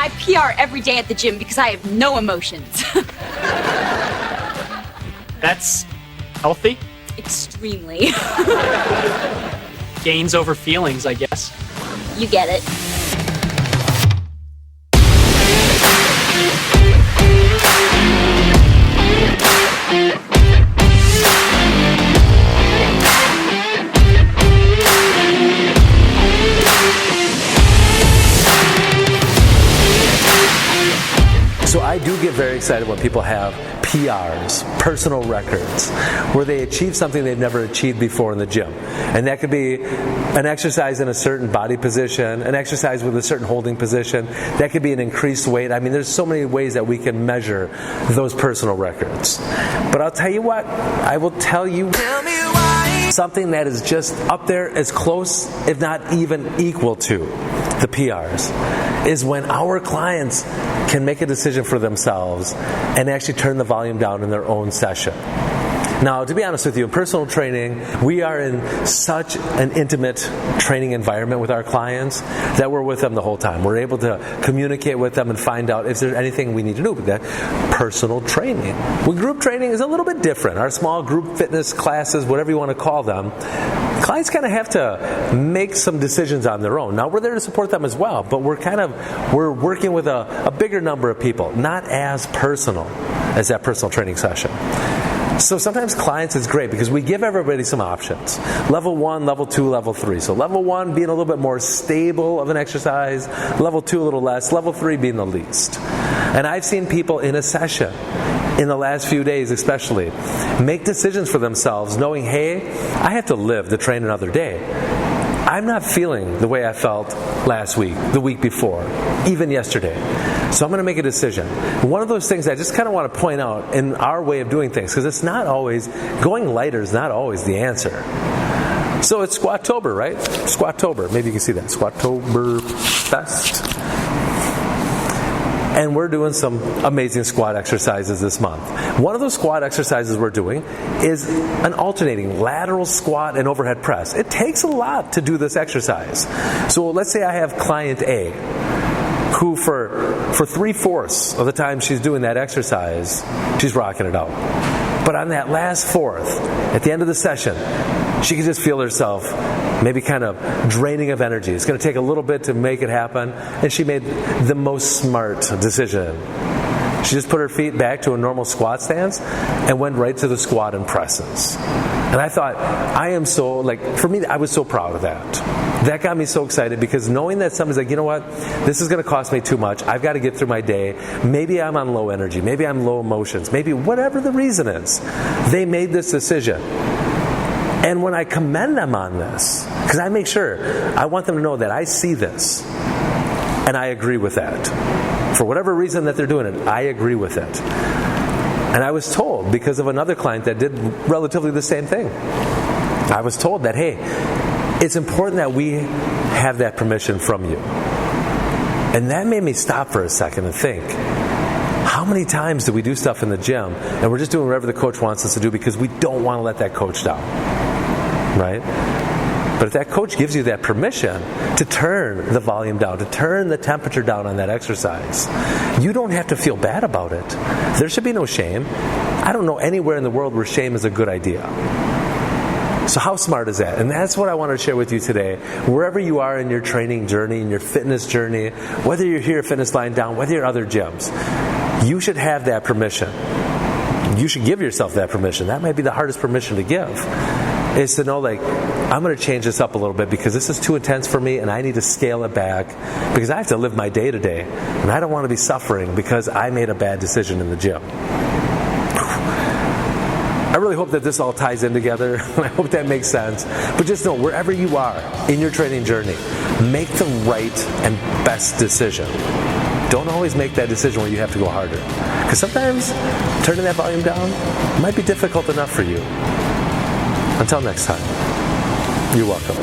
I PR every day at the gym because I have no emotions. That's healthy? Extremely. Gains over feelings, I guess. You get it. So I do get very excited when people have PRs, personal records, where they achieve something they've never achieved before in the gym. And that could be an exercise in a certain body position, an exercise with a certain holding position. That could be an increased weight. I mean, there's so many ways that we can measure those personal records. But I'll tell you what, I will tell you something that is just up there as close, if not even equal to the PRs, is when our clients can make a decision for themselves and actually turn the volume down in their own session. Now, to be honest with you, in personal training, we are in such an intimate training environment with our clients that we're with them the whole time. We're able to communicate with them and find out if there's anything we need to do with that personal training. With group training is a little bit different. Our small group fitness classes, whatever you want to call them, clients kind of have to make some decisions on their own. Now, we're there to support them as well, but we're working with a bigger number of people, not as personal as that personal training session. So sometimes clients is great because we give everybody some options. Level 1, level 2, level 3. So level 1 being a little bit more stable of an exercise, level 2 a little less, level 3 being the least. And I've seen people in a session, in the last few days especially, make decisions for themselves knowing, hey, I have to live to train another day. I'm not feeling the way I felt last week, the week before, even yesterday. So I'm going to make a decision. One of those things I just kind of want to point out in our way of doing things, because it's not always, going lighter is not always the answer. So it's Squatober, right? Squatober. Maybe you can see that. Squatober-fest. And we're doing some amazing squat exercises this month. One of those squat exercises we're doing is an alternating lateral squat and overhead press. It takes a lot to do this exercise. So let's say I have client A, who for 3/4 of the time she's doing that exercise, she's rocking it out. But on that last fourth, at the end of the session, she can just feel herself maybe kind of draining of energy. It's going to take a little bit to make it happen, and she made the most smart decision. She just put her feet back to a normal squat stance and went right to the squat and presses. And I thought, for me, I was so proud of that. That got me so excited because knowing that somebody's like, you know what, this is going to cost me too much. I've got to get through my day. Maybe I'm on low energy. Maybe I'm low emotions. Maybe whatever the reason is, they made this decision. And when I commend them on this, because I make sure, I want them to know that I see this and I agree with that. For whatever reason that they're doing it, I agree with it. And I was told, because of another client that did relatively the same thing, I was told that, hey, it's important that we have that permission from you. And that made me stop for a second and think, how many times do we do stuff in the gym and we're just doing whatever the coach wants us to do because we don't want to let that coach down, right? But if that coach gives you that permission to turn the volume down, to turn the temperature down on that exercise, you don't have to feel bad about it. There should be no shame. I don't know anywhere in the world where shame is a good idea. So how smart is that? And that's what I want to share with you today. Wherever you are in your training journey, in your fitness journey, whether you're here at Fitness Lying Down, whether you're at other gyms, you should have that permission. You should give yourself that permission. That might be the hardest permission to give, is to know, I'm going to change this up a little bit because this is too intense for me and I need to scale it back because I have to live my day to day and I don't want to be suffering because I made a bad decision in the gym. I really hope that this all ties in together. I hope that makes sense. But just know, wherever you are in your training journey, make the right and best decision. Don't always make that decision where you have to go harder. Because sometimes turning that volume down might be difficult enough for you. Until next time, you're welcome.